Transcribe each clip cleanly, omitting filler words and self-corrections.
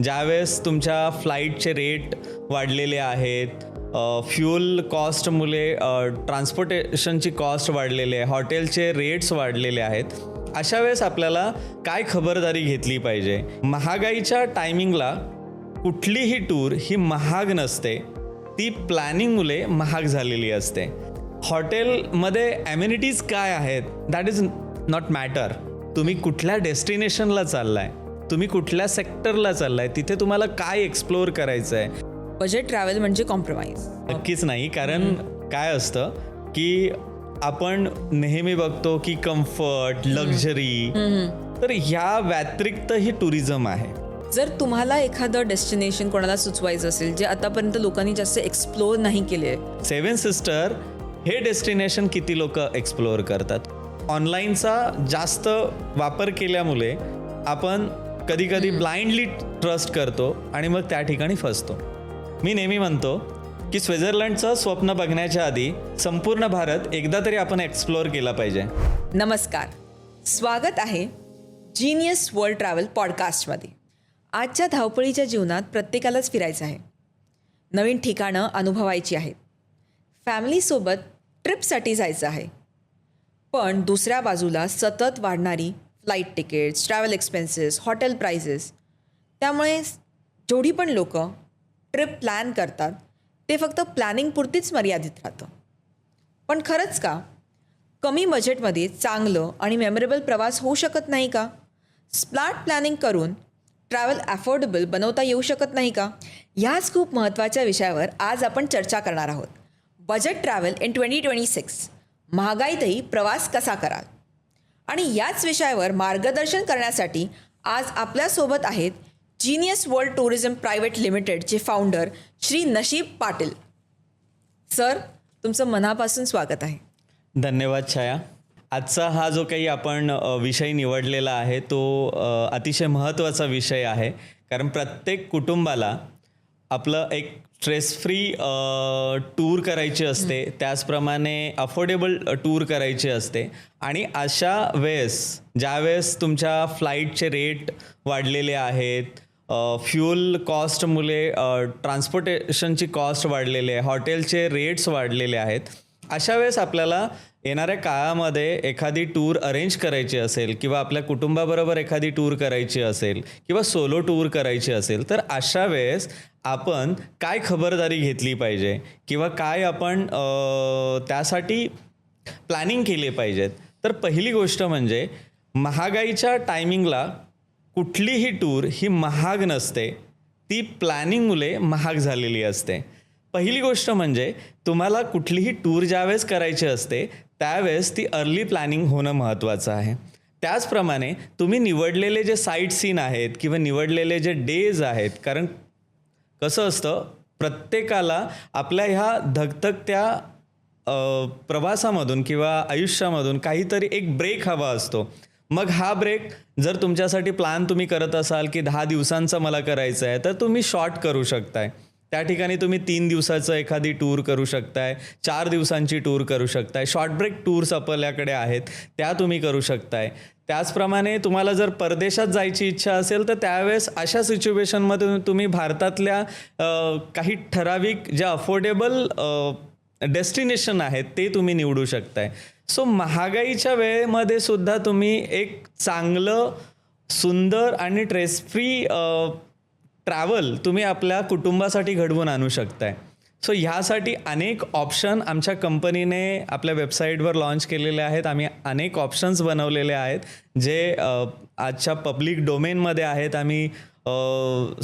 ज्यावेळेस तुमच्या फ्लाईटचे रेट वाढलेले आहेत, फ्यूल कॉस्टमुळे ट्रान्सपोर्टेशनची कॉस्ट वाढलेली आहे, हॉटेलचे रेट्स वाढलेले आहेत, अशा वेळेस आपल्याला काय खबरदारी घेतली पाहिजे? महागाईच्या टायमिंगला कुठलीही टूर ही महाग नसते, ती प्लॅनिंगमुळे महाग झालेली असते. हॉटेलमध्ये ॲम्युनिटीज काय आहेत दॅट इज नॉट मॅटर. तुम्ही कुठल्या डेस्टिनेशनला चाललाय, तुम्ही कुठल्या सेक्टरला चाललाय, तिथे तुम्हाला काय एक्सप्लोअर करायचं आहे. बजेट ट्रॅव्हल म्हणजे कॉम्प्रोमाइज नक्कीच नाही, कारण काय असतं की आपण नेहमी बघतो की कम्फर्ट, लक्झरी, तर ह्या व्यतिरिक्त ही टुरिझम आहे. जर तुम्हाला एखादं डेस्टिनेशन कोणाला सुचवायचं असेल जे आतापर्यंत लोकांनी जास्त एक्सप्लोअर नाही केले, सेवन सिस्टर हे डेस्टिनेशन किती लोक एक्सप्लोअर करतात? ऑनलाईनचा जास्त वापर केल्यामुळे आपण कधी कधी ब्लाइंडली ट्रस्ट करतो आणि मग त्या ठिकाणी फसतो. मी नेहमी म्हणतो की स्वित्झर्लंडचं स्वप्न बघण्याच्या आधी संपूर्ण भारत एकदा तरी आपण एक्सप्लोअर केला पाहिजे. नमस्कार, स्वागत आहे जीनियस वर्ल्ड ट्रॅव्हल पॉडकास्टमध्ये. आजच्या धावपळीच्या जीवनात प्रत्येकालाच फिरायचं आहे, नवीन ठिकाणं अनुभवायची आहेत, फॅमिलीसोबत ट्रिपसाठी जायचं आहे. पण दुसऱ्या बाजूला सतत वाढणारी flight tickets, travel expenses, hotel prices, त्यामुळे जेवढी पण लोक ट्रिप प्लॅन करतात ते फक्त प्लॅनिंगपुरतीच मर्यादित राहतं. पण खरंच का कमी बजेटमध्ये चांगलं आणि मेमोरेबल प्रवास होऊ शकत नाही का? स्मार्ट प्लॅनिंग करून ट्रॅव्हल अफोर्डेबल बनवता येऊ शकत नाही का? ह्याच खूप महत्त्वाच्या विषयावर आज आपण चर्चा करणार आहोत. बजेट ट्रॅव्हल इन 2026, महागाईतही प्रवास कसा कराल? आणि याच विषयावर मार्गदर्शन करण्यासाठी आज आपल्यासोबत आहेत जीनियस वर्ल्ड टुरिझम प्रायव्हेट लिमिटेडचे फाउंडर श्री नशीब पाटील. सर, तुमचं मनापासून स्वागत आहे. धन्यवाद छाया. आजचा हा जो काही आपण विषय निवडलेला आहे तो अतिशय महत्त्वाचा विषय आहे, कारण प्रत्येक कुटुंबाला आपलं एक स्ट्रेस फ्री टूर करायची असते, त्याचप्रमाणे अफोर्डेबल टूर करायची असते. आणि अशा वेळेस ज्यावेळेस तुमच्या फ्लाईटचे रेट वाढलेले आहेत, फ्यूल कॉस्टमुळे ट्रान्सपोर्टेशनची कॉस्ट वाढलेली आहे, हॉटेलचे रेट्स वाढलेले आहेत, अशा वेळेस आपल्याला येणाऱ्या काळामध्ये एखादी टूर अरेंज करायची असेल किंवा आपल्या कुटुंबाबरोबर एखादी टूर करायची असेल किंवा सोलो टूर करायची असेल, तर अशा वेळेस आपण काय खबरदारी घेतली पाहिजे किंवा काय आपण त्यासाठी प्लॅनिंग केले पाहिजेत? तर पहिली गोष्ट म्हणजे महागाईच्या टायमिंगला कुठलीही टूर ही महाग नसते, ती प्लॅनिंगमुळे महाग झालेली असते. पहिली गोष्ट म्हणजे तुम्हाला कुठलीही टूर ज्यावेळेस करायची असते त्यावेळेस ती अर्ली प्लॅनिंग होणं महत्त्वाचं आहे. त्याचप्रमाणे तुम्ही निवडलेले जे साईट सीन आहेत किंवा निवडलेले जे डेज आहेत, कारण कसं असतं प्रत्येकाला आपल्या ह्या धगधगत्या प्रवासामधून किंवा आयुष्यामधून काहीतरी एक ब्रेक हवा असतो. मग हा ब्रेक जर तुमच्यासाठी प्लॅन तुम्ही करत असाल की 10 दिवसांचा मला करायचं आहे, तर तुम्ही शॉर्ट करू शकताय. त्या ठिकाणी तुम्ही 3 दिवसाचं एखादी टूर करू शकताय, 4 दिवसांची टूर करू शकताय, शॉर्ट ब्रेक टूर्स आपल्याकडे आहेत त्या तुम्ही करू शकताय. त्याचप्रमाणे तुम्हाला जर परदेशात जायची इच्छा असेल तर त्यावेळेस अशा सिच्युएशनमध्ये तुम्ही भारतातल्या काही ठराविक ज्या अफोर्डेबल डेस्टिनेशन आहेत ते तुम्ही निवडू शकताय. सो महागाईच्या वेळेमध्ये सुद्धा तुम्ही एक चांगलं, सुंदर आणि स्ट्रेस फ्री ट्रॅव्हल तुम्ही आपल्या कुटुंबासाठी घडवून आणू शकताय. सो ह्यासाठी अनेक ऑप्शन आमच्या कंपनीने आपल्या वेबसाईटवर लॉन्च केलेले आहेत. आम्ही अनेक ऑप्शन्स बनवलेले आहेत जे आजच्या पब्लिक डोमेनमध्ये आहेत. आम्ही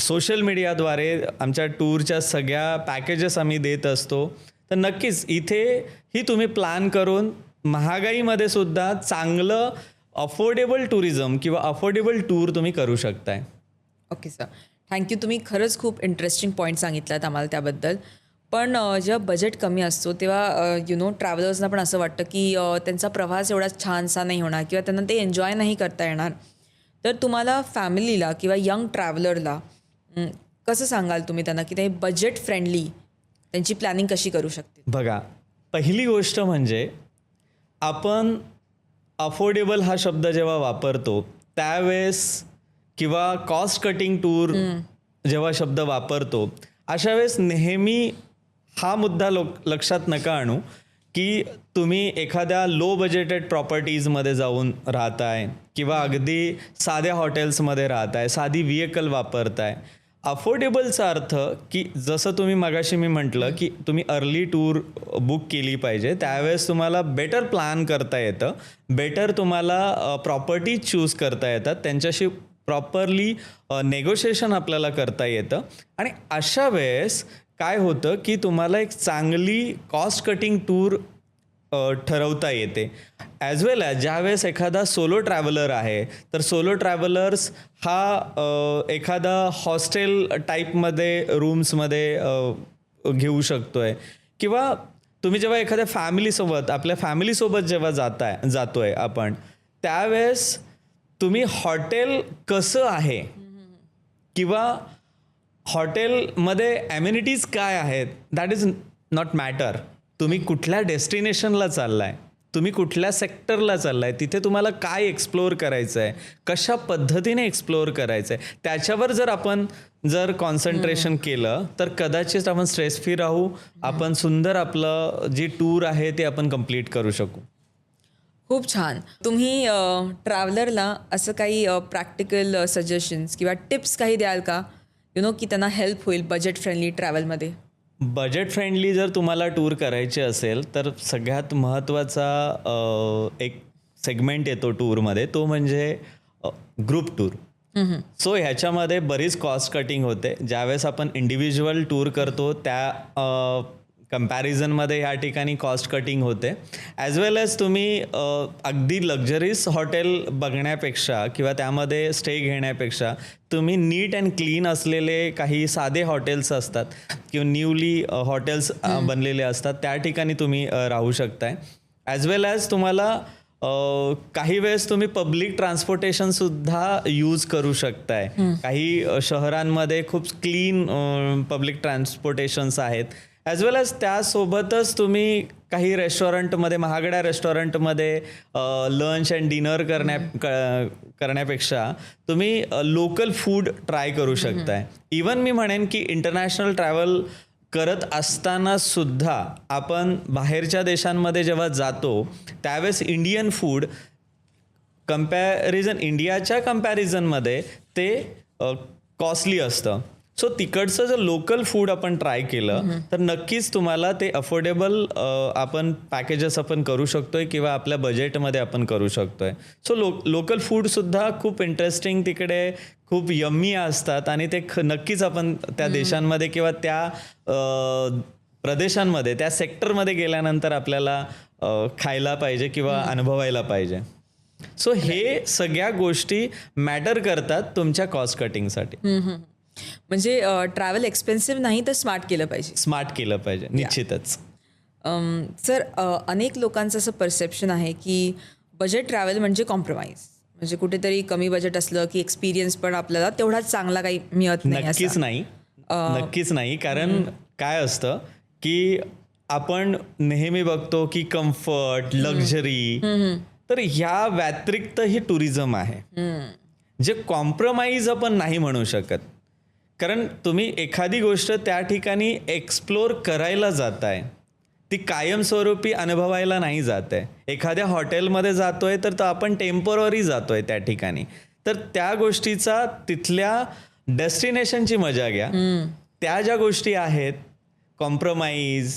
सोशल मीडियाद्वारे आमच्या टूरच्या सगळ्या पॅकेजेस आम्ही देत असतो. तर नक्कीच इथेही तुम्ही प्लॅन करून महागाईमध्ये सुद्धा चांगलं अफोर्डेबल टुरिझम किंवा अफोर्डेबल टूर तुम्ही करू शकताय. Okay sir, thank you. तुम्ही खरंच खूप इंटरेस्टिंग पॉईंट सांगितलात आम्हाला त्याबद्दल. पण जेव्हा बजेट कमी असतो तेव्हा ट्रॅव्हलर्सना पण असं वाटतं की त्यांचा प्रवास एवढा छानसा नाही होणार किंवा त्यांना ते एन्जॉय नाही करता येणार. तर तुम्हाला फॅमिलीला किंवा यंग ट्रॅव्हलरला कसं सांगाल तुम्ही त्यांना की ते बजेट फ्रेंडली त्यांची प्लॅनिंग कशी करू शकते? बघा, पहिली गोष्ट म्हणजे आपण अफोर्डेबल हा शब्द जेव्हा वापरतो त्यावेळेस किंवा कॉस्ट कटिंग टूर जेव्हा शब्द वापरतो अशा वेळेस नेहमी हा मुद्दा लक्षात नका आणू की तुम्ही एखाद्या लो बजेटेड प्रॉपर्टीजमध्ये जाऊन राहताय किंवा अगदी साध्या हॉटेल्समध्ये राहताय, साधी व्हेकल वापरताय. अफोर्डेबलचा अर्थ की जसं तुम्ही मगाशी मी म्हटलं की तुम्ही अर्ली टूर बुक केली पाहिजे, त्यावेळेस तुम्हाला बेटर प्लॅन करता येतं, बेटर तुम्हाला प्रॉपर्टीज चूज करता येतात, त्यांच्याशी प्रॉपरली नेगोशिएशन आपल्याला करता येतं. आणि अशा वेळेस काय होतं की तुम्हाला एक चांगली कॉस्ट कटिंग टूर ठरवता येते. ॲज वेल ॲज ज्यावेळेस एखादा सोलो ट्रॅव्हलर आहे तर सोलो ट्रॅव्हलर्स हा एखादा हॉस्टेल टाईपमध्ये रूम्समध्ये घेऊ शकतो आहे, किंवा तुम्ही जेव्हा एखाद्या फॅमिलीसोबत आपल्या फॅमिलीसोबत जेव्हा जातो आहे आपण, त्यावेळेस तुम्ही हॉटेल कसं आहे किंवा हॉटेलमध्ये ॲम्युनिटीज काय आहेत दॅट इज नॉट मॅटर. तुम्ही कुठल्या डेस्टिनेशनला चाललाय, तुम्ही कुठल्या सेक्टरला चाललाय, तिथे तुम्हाला काय एक्सप्लोअर करायचं आहे, कशा पद्धतीने एक्सप्लोअर करायचं आहे, त्याच्यावर जर कॉन्सन्ट्रेशन केलं तर कदाचित आपण स्ट्रेस फ्री राहू, आपण सुंदर आपलं जी टूर आहे ते आपण कंप्लीट करू शकू. खूप छान. तुम्ही ट्रॅव्हलरला असं काही प्रॅक्टिकल सजेशन्स किंवा टिप्स काही द्याल का, की त्यांना हेल्प होईल बजेट फ्रेंडली ट्रॅव्हलमध्ये? बजेट फ्रेंडली जर तुम्हाला टूर करायची असेल तर सगळ्यात महत्त्वाचा एक सेगमेंट येतो टूरमध्ये, तो म्हणजे ग्रुप टूर. सो ह्याच्यामध्ये बरीच कॉस्ट कटिंग होते. ज्यावेळेस आपण इंडिव्हिज्युअल टूर करतो त्या कम्पॅरिझनमध्ये ह्या ठिकाणी कॉस्ट कटिंग होते. ॲज वेल ॲज तुम्ही अगदी लक्झरीज हॉटेल बघण्यापेक्षा किंवा त्यामध्ये स्टे घेण्यापेक्षा तुम्ही नीट अँड क्लीन असलेले काही साधे हॉटेल्स असतात किंवा न्यूली हॉटेल्स बनलेले असतात, त्या ठिकाणी तुम्ही राहू शकताय. ॲज वेल ॲज तुम्हाला काही वेळेस तुम्ही पब्लिक ट्रान्सपोर्टेशनसुद्धा यूज करू शकताय. काही शहरांमध्ये खूप क्लीन पब्लिक ट्रान्सपोर्टेशन्स आहेत. ॲज वेल ॲज त्यासोबतच तुम्ही काही रेस्टॉरंटमध्ये, महागड्या रेस्टॉरंटमध्ये लंच अँड डिनर करण्यापेक्षा तुम्ही लोकल फूड ट्राय करू शकताय. इवन मी म्हणेन की इंटरनॅशनल ट्रॅव्हल करत असताना सुद्धा आपण बाहेरच्या देशांमध्ये जेव्हा जातो त्यावेळेस इंडियन फूड इंडियाच्या कम्पॅरिझनमध्ये ते कॉस्टली असतं. सो तिकडचं जर लोकल फूड आपण ट्राय केलं तर नक्कीच तुम्हाला ते अफोर्डेबल आपण पॅकेजेस आपण करू शकतोय किंवा आपल्या बजेटमध्ये आपण करू शकतोय. सो लोकल फूडसुद्धा खूप इंटरेस्टिंग तिकडे खूप यम्मी असतात आणि ते नक्कीच आपण त्या देशांमध्ये किंवा त्या प्रदेशांमध्ये, त्या सेक्टरमध्ये गेल्यानंतर आपल्याला खायला पाहिजे किंवा अनुभवायला पाहिजे. सो हे सगळ्या गोष्टी मॅटर करतात तुमच्या कॉस्ट कटिंगसाठी. म्हणजे ट्रॅव्हल एक्सपेन्सिव्ह नाही तर स्मार्ट केलं पाहिजे. निश्चितच. सर, अनेक लोकांचं असं परसेप्शन आहे की बजेट ट्रॅव्हल म्हणजे कॉम्प्रोमाइज, म्हणजे कुठेतरी कमी बजेट असलं की एक्सपिरियन्स पण आपल्याला तेवढाच चांगला काही मिळत नाही. नक्कीच नाही. कारण काय असतं की आपण नेहमी बघतो की कम्फर्ट, लक्झरी, तर ह्या व्यतिरिक्त ही टुरिझम आहे जे कॉम्प्रोमाइज आपण नाही म्हणू शकत. कारण तुम्ही एखादी गोष्ट त्या ठिकाणी एक्सप्लोर करायला जाताय, ती कायमस्वरूपी अनुभवायला नाही जात आहे. एखाद्या हॉटेलमध्ये जातोय तर आपण टेम्पररी जातोय त्या ठिकाणी, तर त्या गोष्टीचा तिथल्या डेस्टिनेशनची मजा घ्या. त्या ज्या गोष्टी आहेत कॉम्प्रोमाइज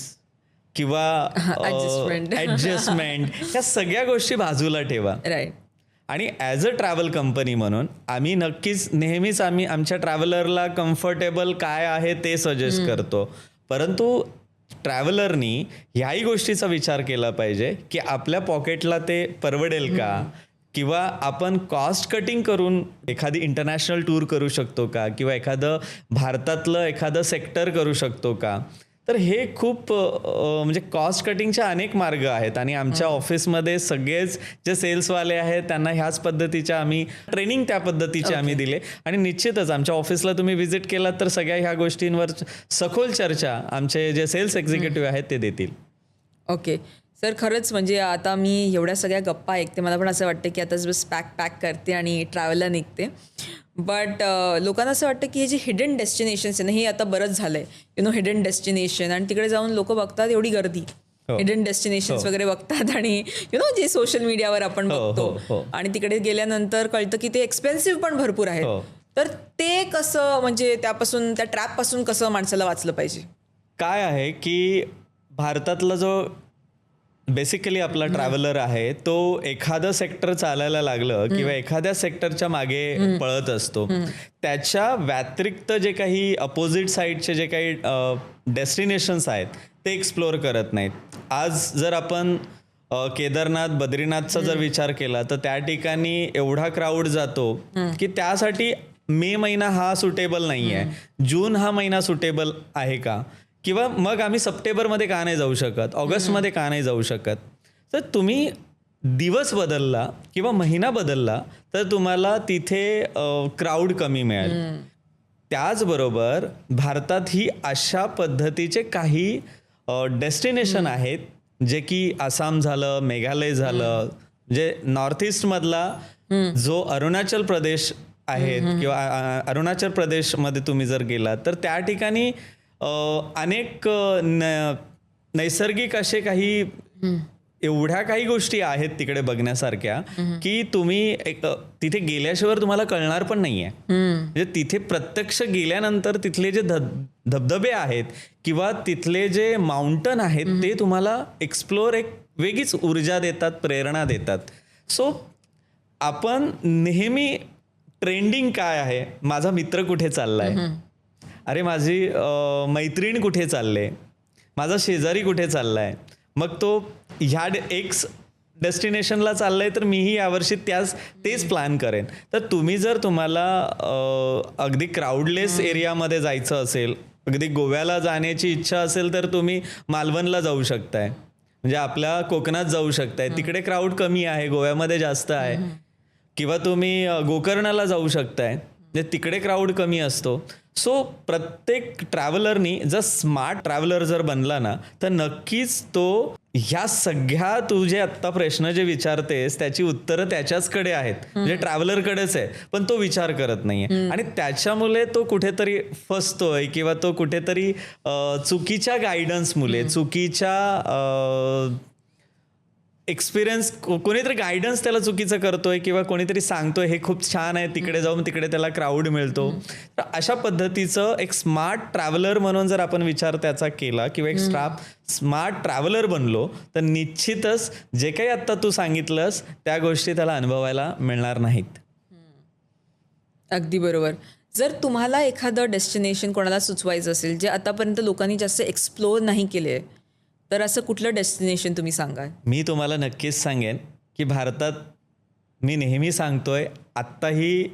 किंवा ॲडजस्टमेंट, ह्या सगळ्या गोष्टी बाजूला ठेवा. राईट. आणि ॲज अ ट्रॅव्हल कंपनी म्हणून आम्ही नेहमीच आमच्या ट्रॅव्हलरला कम्फर्टेबल काय आहे ते सजेस्ट करतो. परंतु ट्रॅव्हलरनी ह्याही गोष्टीचा विचार केला पाहिजे की आपल्या पॉकेटला ते परवडेल का, किंवा आपण कॉस्ट कटिंग करून एखादी इंटरनॅशनल टूर करू शकतो का, किंवा एखादं भारतातलं एखादं सेक्टर करू शकतो का. तर हे खूप म्हणजे कॉस्ट कटिंगचे अनेक मार्ग आहेत आणि आमच्या ऑफिसमध्ये सगळेच जे सेल्सवाले आहेत त्यांना ह्याच पद्धतीच्या आम्ही ट्रेनिंग त्या पद्धतीचे आम्ही दिले. आणि निश्चितच आमच्या ऑफिसला तुम्ही व्हिजिट केलात तर सगळ्या ह्या गोष्टींवर सखोल चर्चा आमचे जे सेल्स एक्झिक्युटिव्ह आहेत ते देतील. ओके सर, खरंच म्हणजे आता मी एवढ्या सगळ्या गप्पा ऐकते, मला पण असं वाटतं की आता बस पॅक करते आणि ट्रॅव्हलला निघते. बट लोकांना असं वाटतं की हे जे हिडन डेस्टिनेशन्स आहे ना, हे आता बरंच झालंय हिडन डेस्टिनेशन, आणि तिकडे जाऊन लोक बघतात एवढी गर्दी, हिडन डेस्टिनेशन्स वगैरे बघतात, आणि जे सोशल मीडियावर आपण बघतो, आणि तिकडे गेल्यानंतर कळतं की ते एक्सपेन्सिव्ह पण भरपूर आहेत. तर ते कसं, म्हणजे त्यापासून, त्या ट्रॅपपासून कसं माणसाला वाचलं पाहिजे? काय आहे की भारतातला जो बेसिकली आपला ट्रॅव्हलर आहे तो एखादं सेक्टर चालायला लागलं किंवा एखाद्या सेक्टरच्या मागे पळत असतो, त्याच्या व्यतिरिक्त जे काही अपोजिट साईडचे जे काही डेस्टिनेशन्स आहेत ते एक्सप्लोअर करत नाहीत. आज जर आपण केदारनाथ, बद्रीनाथचा जर विचार केला तर त्या ठिकाणी एवढा क्राऊड जातो की त्यासाठी मे महिना हा सुटेबल नाही आहे, जून हा महिना सुटेबल आहे का, किंवा मग आम्ही सप्टेंबरमध्ये का नाही जाऊ शकत, ऑगस्टमध्ये का नाही जाऊ शकत. तर तुम्ही दिवस बदलला किंवा महिना बदलला तर तुम्हाला तिथे क्राऊड कमी मिळेल. त्याचबरोबर भारतात ही अशा पद्धतीचे काही डेस्टिनेशन आहेत जे की आसाम झालं, मेघालय झालं, जे नॉर्थ ईस्टमधला जो अरुणाचल प्रदेश आहेत किंवा अरुणाचल प्रदेशमध्ये तुम्ही जर गेलात तर त्या ठिकाणी अनेक नैसर्गिक असे काही एवढ्या काही गोष्टी आहेत तिकडे बघण्यासारख्या की तुम्ही तिथे गेल्याशिवाय तुम्हाला कळणार पण नाहीये. म्हणजे तिथे प्रत्यक्ष गेल्यानंतर तिथले जे धबधबे आहेत किंवा तिथले जे माउंटन आहेत ते तुम्हाला एक्सप्लोअर एक वेगळीच ऊर्जा देतात, प्रेरणा देतात. सो आपण नेहमी ट्रेंडिंग काय आहे, माझा मित्र कुठे चाललाय, अरे माझी मैत्रीण कुठे चालले, माझा शेजारी कुठे चाललाय, मग तो ह्या एक्स डेस्टिनेशनला चाललाय तर मीही यावर्षी तेच प्लॅन करेन. तर तुम्ही जर तुम्हाला अगदी क्राऊडलेस एरियामध्ये जायचं असेल, अगदी गोव्याला जाण्याची इच्छा असेल तर तुम्ही मालवणला जाऊ शकताय, म्हणजे आपल्या कोकणात जाऊ शकताय, तिकडे क्राऊड कमी आहे, गोव्यामध्ये जास्त आहे. किंवा तुम्ही गोकर्णाला जाऊ शकताय, म्हणजे तिकडे क्राऊड कमी असतो. सो प्रत्येक ट्रॅव्हलरनी जर स्मार्ट ट्रॅव्हलर जर बनला ना तर नक्कीच तो ह्या सगळ्या तू जे आत्ता प्रश्न जे विचारतेस त्याची उत्तरं त्याच्याचकडे आहेत, म्हणजे ट्रॅव्हलरकडेच आहे, पण तो विचार करत नाहीये आणि त्याच्यामुळे तो कुठेतरी फसतोय किंवा तो कुठेतरी चुकीच्या गायडन्समुळे, चुकीच्या एक्सपिरियन्स, कोणीतरी गायडन्स त्याला चुकीचं करतोय किंवा कोणीतरी सांगतोय हे खूप छान आहे, तिकडे जाऊन तिकडे त्याला क्राऊड मिळतो. तर अशा पद्धतीचं एक स्मार्ट ट्रॅव्हलर म्हणून जर आपण विचार त्याचा केला किंवा एक स्मार्ट ट्रॅव्हलर बनलो तर निश्चितच जे काही आत्ता तू सांगितलंस त्या गोष्टी त्याला अनुभवायला मिळणार नाहीत. अगदी बरोबर. जर तुम्हाला एखादं डेस्टिनेशन कोणाला सुचवायचं असेल जे आतापर्यंत लोकांनी जास्त एक्सप्लोअर नाही केले, तर असं कुठलं डेस्टिनेशन तुम्ही सांगाल? मी तुम्हाला नक्कीच सांगेन की भारतात, मी नेहमी सांगतोय, आत्ताही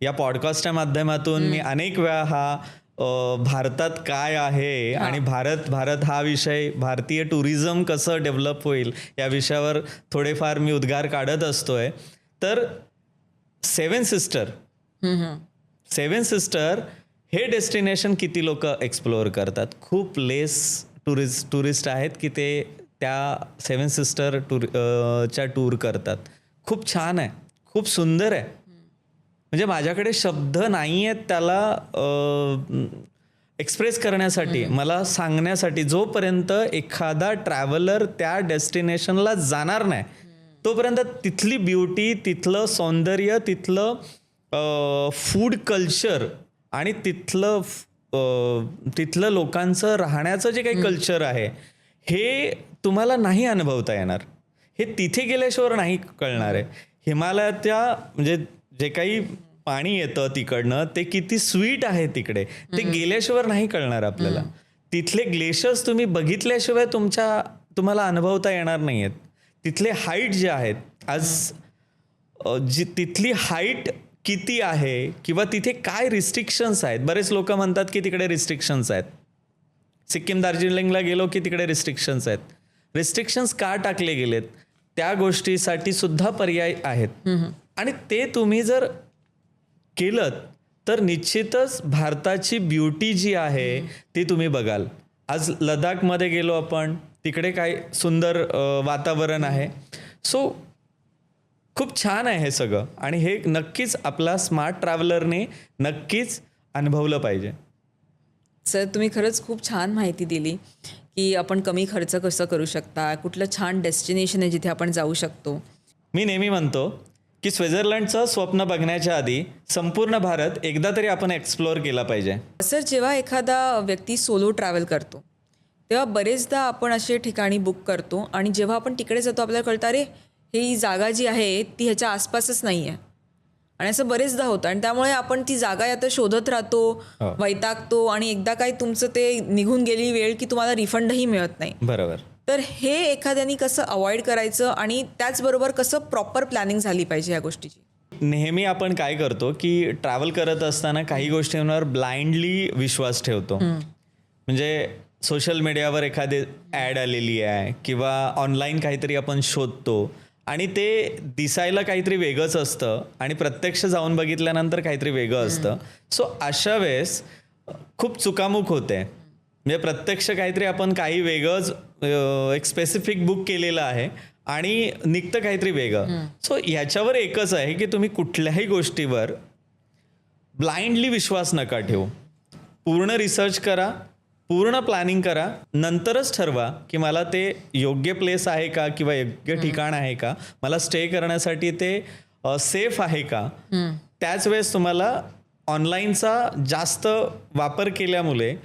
या पॉडकास्टच्या माध्यमातून मी अनेक वेळा हा भारतात काय आहे आणि भारत हा विषय, भारतीय टुरिझम कसं डेव्हलप होईल या विषयावर थोडेफार मी उद्गार काढत असतोय. तर सेवन सिस्टर हे डेस्टिनेशन किती लोक एक्सप्लोअर करतात? खूप लेस टुरिस्ट आहेत की ते त्या सेवन सिस्टर च्या टूर करतात. खूप छान आहे, खूप सुंदर आहे, म्हणजे माझ्याकडे शब्द नाही आहेत त्याला एक्सप्रेस करण्यासाठी, मला सांगण्यासाठी. जोपर्यंत एखादा ट्रॅव्हलर त्या डेस्टिनेशनला जाणार नाही तोपर्यंत तिथली ब्युटी, तिथलं सौंदर्य, तिथलं फूड कल्चर आणि तिथलं लोकांचं राहण्याचं जे काही कल्चर आहे हे तुम्हाला नाही अनुभवता येणार. हे तिथे गेल्याशिवाय नाही कळणार आहे. हिमालयाच्या म्हणजे जे काही पाणी येतं तिकडनं ते किती स्वीट आहे तिकडे, ते गेल्याशिवाय नाही कळणार आपल्याला. तिथले ग्लेशियर्स तुम्ही बघितल्याशिवाय तुम्हाला अनुभवता येणार नाही आहेत. तिथले हाईट जे आहेत, आज तिथली हाईट किती आहे किंवा तिथे काय रिस्ट्रिक्शन्स आहेत. बरेच लोक म्हणतात की तिकडे रिस्ट्रिक्शन्स आहेत. सिक्कीम, दार्जिलिंगला गेलो की तिकडे रिस्ट्रिक्शन्स आहेत. रिस्ट्रिक्शन्स का टाकले गेलेत त्या गोष्टीसाठी सुद्धा पर्याय आहेत आणि ते तुम्ही जर केलं तर निश्चितच भारताची ब्युटी जी आहे ती तुम्ही बघाल. आज लडाखमध्ये गेलो आपण, तिकडे काय सुंदर वातावरण आहे. सो खूप छान आहे हे सगळं आणि हे नक्कीच आपला स्मार्ट ट्रॅव्हलरने नक्कीच अनुभवलं पाहिजे. सर तुम्ही खरंच खूप छान माहिती दिली की आपण कमी खर्च कसं करू शकता, कुठलं छान डेस्टिनेशन आहे जिथे आपण जाऊ शकतो. मी नेहमी म्हणतो की स्वित्झर्लंडचं स्वप्न बघण्याच्या आधी संपूर्ण भारत एकदा तरी आपण एक्सप्लोअर केला पाहिजे. सर जेव्हा एखादा व्यक्ती सोलो ट्रॅव्हल करतो तेव्हा बरेचदा आपण असे ठिकाणी बुक करतो आणि जेव्हा आपण तिकडे जातो आपल्याला कळतं अरे ही जागा जी आहे ती ह्याच्या आसपासच नाही आहे आणि असं बरेचदा होतं आणि त्यामुळे आपण ती जागा आता शोधत राहतो, वैतागतो आणि एकदा काय तुमचं ते निघून गेली वेळ की तुम्हाला रिफंडही मिळत नाही. बरोबर. तर हे एखाद्याने कसं अवॉइड करायचं आणि त्याचबरोबर कसं प्रॉपर प्लॅनिंग झाली पाहिजे या गोष्टीची. नेहमी आपण काय करतो की ट्रॅव्हल करत असताना काही गोष्टींवर ब्लाइंडली विश्वास ठेवतो. म्हणजे सोशल मीडियावर एखादी ॲड आलेली आहे किंवा ऑनलाईन काहीतरी आपण शोधतो आणि ते दिसायला काहीतरी वेगळंच असतं आणि प्रत्यक्ष जाऊन बघितल्यानंतर काहीतरी वेगळं असतं. सो अशा वेळेस खूप चुकामुक होते. म्हणजे प्रत्यक्ष काहीतरी आपण काही वेगळंच एक स्पेसिफिक बुक केलेलं आहे आणि निघतं काहीतरी वेगळं. सो ह्याच्यावर एकच आहे की तुम्ही कुठल्याही गोष्टीवर ब्लाइंडली विश्वास नका ठेवू. पूर्ण रिसर्च करा, पूर्ण प्लॅनिंग करा, नंतरच ठरवा की मला ते योग्य प्लेस आहे का किंवा योग्य ठिकाण आहे का, मला स्टे करण्यासाठी ते सेफ आहे का. त्याच वेळेस तुम्हाला ऑनलाईनचा जास्त वापर केल्यामुळे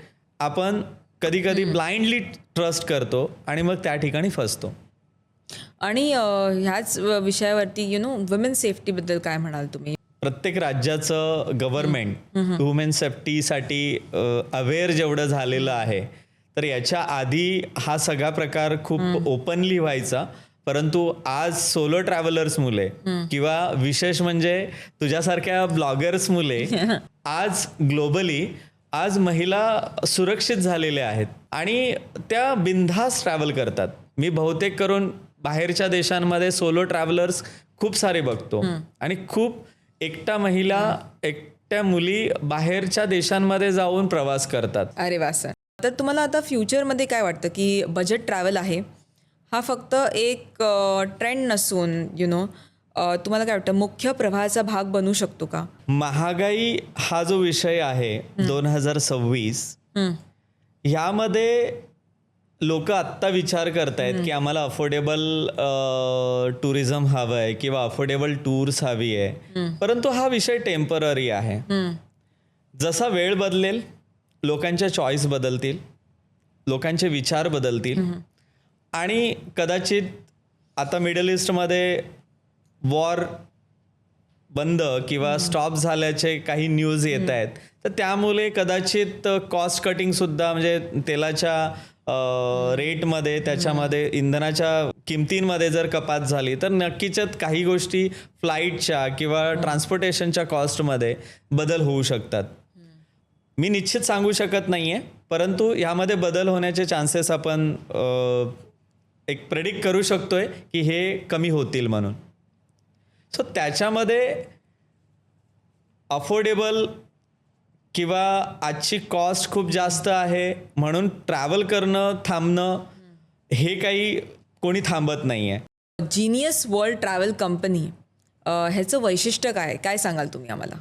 आपण कधी कधी ब्लाइंडली ट्रस्ट करतो आणि मग त्या ठिकाणी फसतो. आणि ह्याच विषयावरती वुमेन सेफ्टीबद्दल काय म्हणाल तुम्ही. प्रत्येक राज्याचं गव्हर्नमेंट वुमेन सेफ्टीसाठी अवेअर जेवढं झालेलं आहे तर याच्या आधी हा सगळा प्रकार खूप ओपनली व्हायचा. परंतु आज सोलो ट्रॅव्हलर्स मुले किंवा विशेष म्हणजे तुझ्यासारख्या ब्लॉगर्स मुले आज ग्लोबली आज महिला सुरक्षित झालेल्या आहेत आणि त्या बिनधास्त ट्रॅव्हल करतात. मी बहुतेक करून बाहेरच्या देशांमध्ये सोलो ट्रॅव्हलर्स खूप सारे बघतो आणि खूप एकटा महिला एकट्या मुली बाहेरच्या देशांमध्ये जाऊन प्रवास करतात. अरे वा सर. तर तुम्हाला आता फ्युचरमध्ये काय वाटतं की बजेट ट्रॅव्हल आहे हा फक्त एक ट्रेंड नसून तुम्हाला काय वाटतं मुख्य प्रवाहाचा भाग बनू शकतो का. महागाई हा जो विषय आहे 2026 ह्यामध्ये लोक आत्ता विचार करतायत की आम्हाला अफोर्डेबल टुरिझम हवं आहे किंवा अफोर्डेबल टूर्स हवी आहे. परंतु हा विषय टेम्पररी आहे. जसा वेळ बदलेल लोकांच्या चॉईस बदलतील, लोकांचे विचार बदलतील आणि कदाचित आता मिडल ईस्टमध्ये वॉर बंद किंवा स्टॉप झाल्याचे काही न्यूज येत आहेत तर त्यामुळे कदाचित कॉस्ट कटिंग सुद्धा म्हणजे तेलाच्या रेटमध्ये त्याच्यामध्ये इंधनाच्या किमतींमध्ये जर कपात झाली तर नक्कीच काही गोष्टी फ्लाईटच्या किंवा ट्रान्सपोर्टेशनच्या कॉस्टमध्ये बदल होऊ शकतात. मी निश्चित सांगू शकत नाही आहे परंतु ह्यामध्ये बदल होण्याचे चान्सेस आपण एक प्रेडिक्ट करू शकतोय की हे कमी होतील म्हणून. सो त्याच्यामध्ये अफोर्डेबल किंवा आजची कॉस्ट खूप जास्त आहे म्हणून ट्रॅव्हल करणं थांबणं हे काही कोणी थांबत नाही आहे. जीनियस वर्ल्ड ट्रॅव्हल कंपनी ह्याचं वैशिष्ट्य काय काय सांगाल तुम्ही आम्हाला.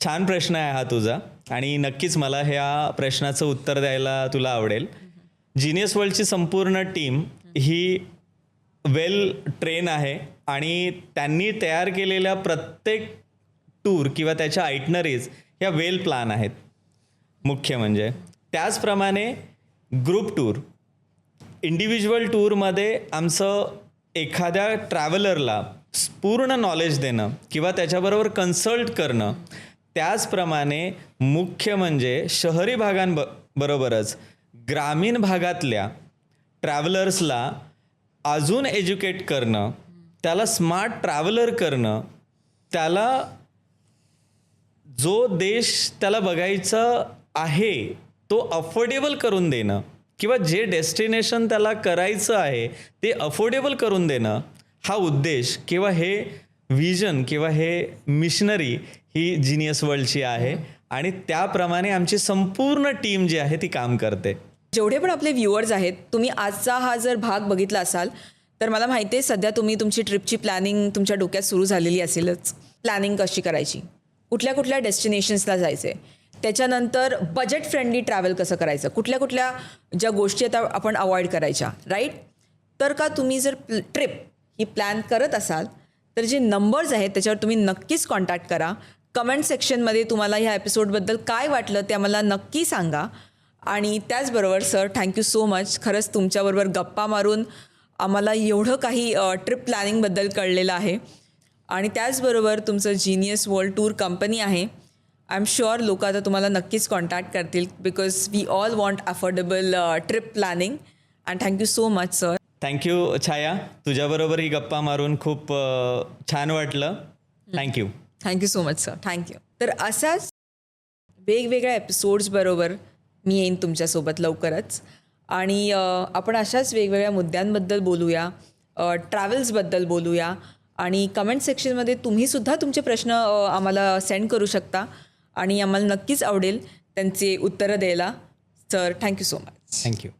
छान प्रश्न आहे हा तुझा आणि नक्कीच मला ह्या प्रश्नाचं उत्तर द्यायला तुला आवडेल. जीनियस वर्ल्डची संपूर्ण टीम ही वेल ट्रेन आहे आणि त्यांनी तयार केलेल्या प्रत्येक टूर किंवा त्याच्या आयटनरीज ह्या वेल प्लॅन आहेत. मुख्य म्हणजे त्याचप्रमाणे ग्रुप टूर, इंडिव्हिज्युअल टूरमध्ये आमचं एखाद्या ट्रॅव्हलरला पूर्ण नॉलेज देणं किंवा त्याच्याबरोबर कन्सल्ट करणं. त्याचप्रमाणे मुख्य म्हणजे शहरी भागांबरोबरच ग्रामीण भागातल्या ट्रॅव्हलर्सला अजून एज्युकेट करणं, त्याला स्मार्ट ट्रॅव्हलर करणं, त्याला जो देश त्याला बघायचं आहे तो अफोर्डेबल करून देणं किंवा जे डेस्टिनेशन त्याला करायचं आहे ते अफोर्डेबल करून देणं हा उद्देश किंवा हे व्हिजन किंवा हे मिशनरी ही जीनियस वर्ल्डची आहे आणि त्याप्रमाणे आमची संपूर्ण टीम जी आहे ती काम करते. जेवढे पण आपले व्ह्युअर्स आहेत तुम्ही आजचा हा जर भाग बघितला असाल तर मला माहिती आहे सध्या तुम्ही तुमची ट्रिपची प्लॅनिंग तुमच्या डोक्यात सुरू झालेली असेलच. प्लॅनिंग कशी करायची, कुठल्या कुठल्या डेस्टिनेशन्सला जायचं आहे, त्याच्यानंतर बजेट फ्रेंडली ट्रॅव्हल कसं करायचं, कुठल्या कुठल्या ज्या गोष्टी आता आपण अवॉइड करायच्या, राईट. तर का तुम्ही जर ट्रिप ही प्लॅन करत असाल तर जे नंबर्स आहेत त्याच्यावर तुम्ही नक्कीच कॉन्टॅक्ट करा. कमेंट सेक्शनमध्ये तुम्हाला ह्या एपिसोडबद्दल काय वाटलं ते आम्हाला नक्की सांगा. आणि त्याचबरोबर सर, थँक्यू सो मच. खरंच तुमच्याबरोबर गप्पा मारून आम्हाला एवढं काही ट्रिप प्लॅनिंगबद्दल कळलेलं आहे. आणि त्याचबरोबर तुमचं जीनियस वर्ल्ड टूर कंपनी आहे. आय एम शुअर लोक आता तुम्हाला नक्कीच कॉन्टॅक्ट करतील because we all want affordable trip planning. And thank you so much sir. Thank you Chhaya, तुझ्याबरोबर ही गप्पा मारून खूप छान वाटलं. Thank you. Thank you so much sir. Thank you. तर असाच वेगवेगळ्या एपिसोड्सबरोबर मी येईन तुमच्यासोबत लवकरच. आणि आपण अशाच वेगवेगळ्या मुद्द्यांबद्दल बोलूया, ट्रॅव्हल्सबद्दल बोलूया. आणि कमेंट सेक्शनमध्ये तुम्हीसुद्धा तुमचे प्रश्न आम्हाला सेंड करू शकता आणि आम्हाला नक्कीच आवडेल त्यांचे उत्तरं द्यायला. Sir, thank you so much. Thank you.